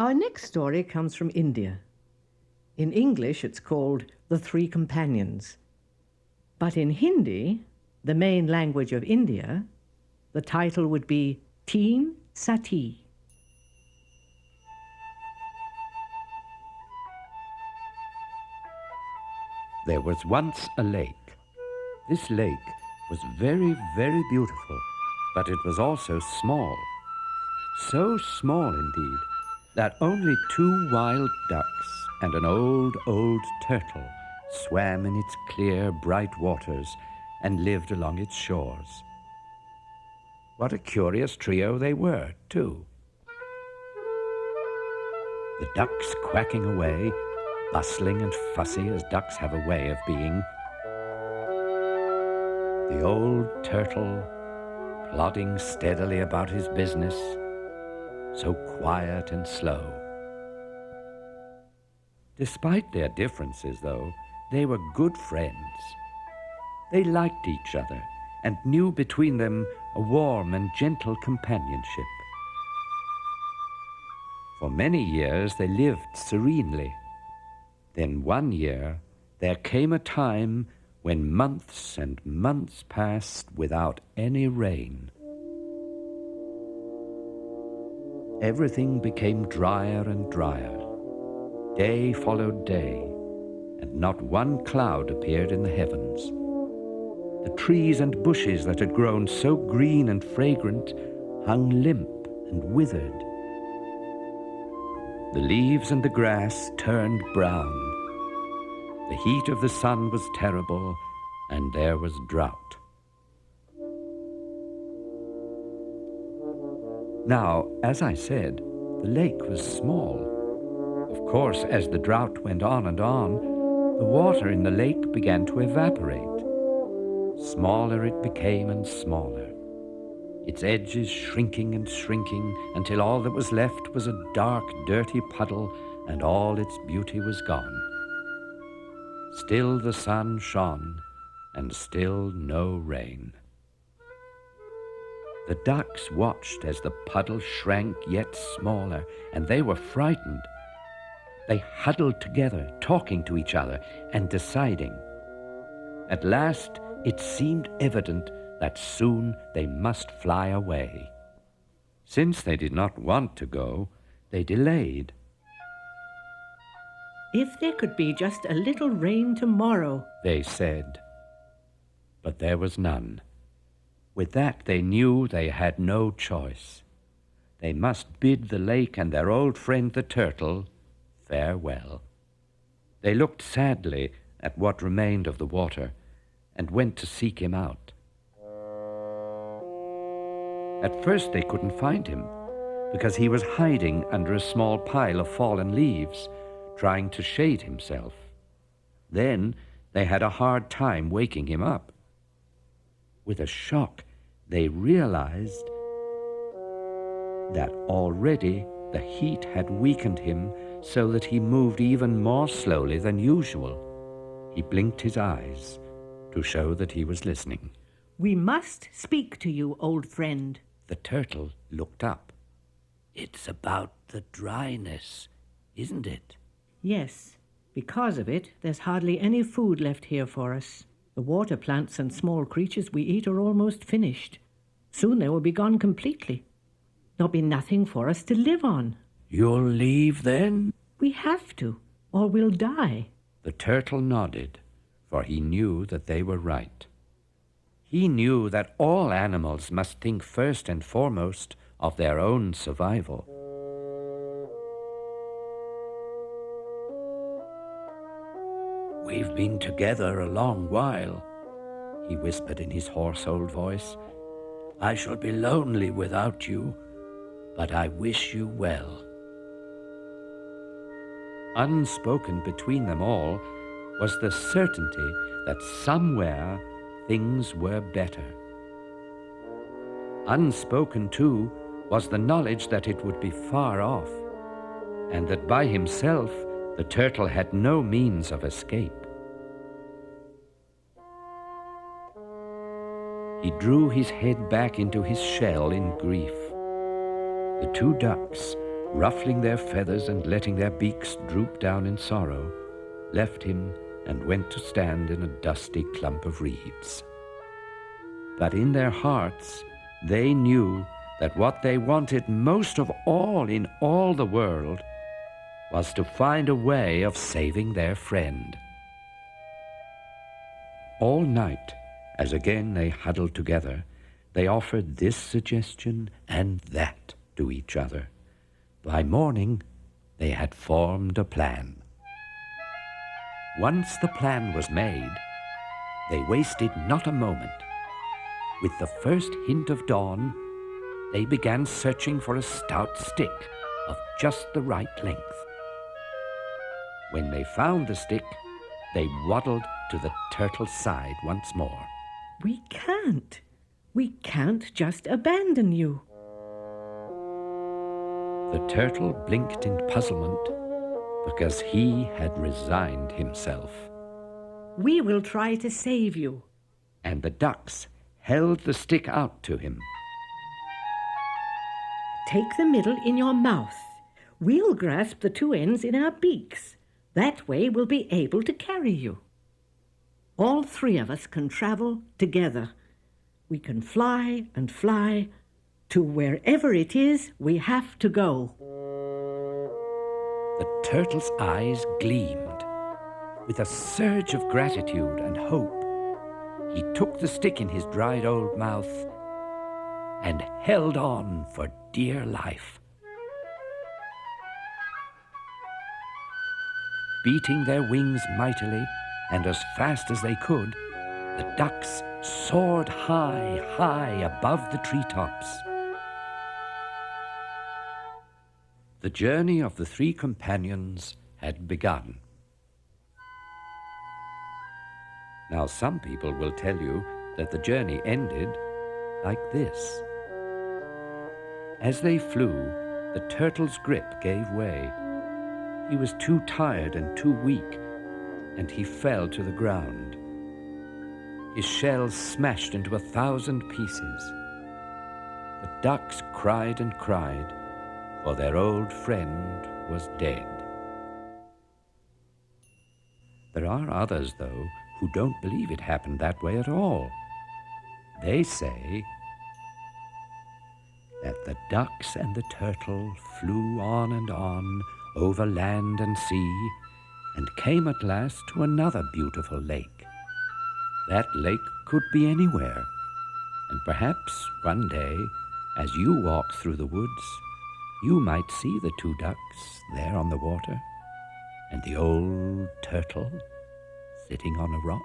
Our next story comes from India. In English, it's called The Three Companions. But in Hindi, the main language of India, the title would be Teen Sati. There was once a lake. This lake was very, very beautiful, but it was also small. So small, indeed, that only 2 wild ducks and an old turtle swam in its clear, bright waters and lived along its shores. What a curious trio they were, too. The ducks quacking away, bustling and fussy as ducks have a way of being. The old turtle plodding steadily about his business, so quiet and slow. Despite their differences, though, they were good friends. They liked each other and knew between them a warm and gentle companionship. For many years they lived serenely. Then one year there came a time when months and months passed without any rain. Everything became drier and drier. Day followed day, and not one cloud appeared in the heavens. The trees and bushes that had grown so green and fragrant hung limp and withered. The leaves and the grass turned brown. The heat of the sun was terrible, and there was drought. Now, as I said, the lake was small. Of course, as the drought went on and on, the water in the lake began to evaporate. Smaller it became and smaller, its edges shrinking and shrinking until all that was left was a dark, dirty puddle, and all its beauty was gone. Still the sun shone, and still no rain. The ducks watched as the puddle shrank yet smaller, and they were frightened. They huddled together, talking to each other and deciding. At last, it seemed evident that soon they must fly away. Since they did not want to go, they delayed. If there could be just a little rain tomorrow, they said. But there was none. With that, they knew they had no choice. They must bid the lake and their old friend the turtle farewell. They looked sadly at what remained of the water and went to seek him out. At first they couldn't find him because he was hiding under a small pile of fallen leaves, trying to shade himself. Then they had a hard time waking him up. With a shock, they realized that already the heat had weakened him so that he moved even more slowly than usual. He blinked his eyes to show that he was listening. "We must speak to you, old friend." The turtle looked up. "It's about the dryness, isn't it?" "Yes. Because of it, there's hardly any food left here for us. The water plants and small creatures we eat are almost finished. Soon they will be gone completely. There'll be nothing for us to live on." "You'll leave then?" "We have to, or we'll die." The turtle nodded, for he knew that they were right. He knew that all animals must think first and foremost of their own survival. "We've been together a long while," he whispered in his hoarse old voice. "I shall be lonely without you, but I wish you well." Unspoken between them all was the certainty that somewhere things were better. Unspoken, too, was the knowledge that it would be far off, and that by himself the turtle had no means of escape. He drew his head back into his shell in grief. The 2 ducks, ruffling their feathers and letting their beaks droop down in sorrow, left him and went to stand in a dusty clump of reeds. But in their hearts, they knew that what they wanted most of all in all the world was to find a way of saving their friend. All night, as again they huddled together, they offered this suggestion and that to each other. By morning, they had formed a plan. Once the plan was made, they wasted not a moment. With the first hint of dawn, they began searching for a stout stick of just the right length. When they found the stick, they waddled to the turtle's side once more. We can't. We can't just abandon you. The turtle blinked in puzzlement because he had resigned himself. We will try to save you. And the ducks held the stick out to him. Take the middle in your mouth. We'll grasp the two ends in our beaks. That way we'll be able to carry you. All three of us can travel together. We can fly and fly to wherever it is we have to go. The turtle's eyes gleamed. With a surge of gratitude and hope, he took the stick in his dried old mouth and held on for dear life. Beating their wings mightily and as fast as they could, the ducks soared high, high above the treetops. The journey of the three companions had begun. Now, some people will tell you that the journey ended like this. As they flew, the turtle's grip gave way. He was too tired and too weak, and he fell to the ground. His shell smashed into 1,000 pieces. The ducks cried and cried, for their old friend was dead. There are others, though, who don't believe it happened that way at all. They say that the ducks and the turtle flew on and on over land and sea, and came at last to another beautiful lake. That lake could be anywhere, and perhaps one day, as you walk through the woods, you might see the two ducks there on the water, and the old turtle sitting on a rock.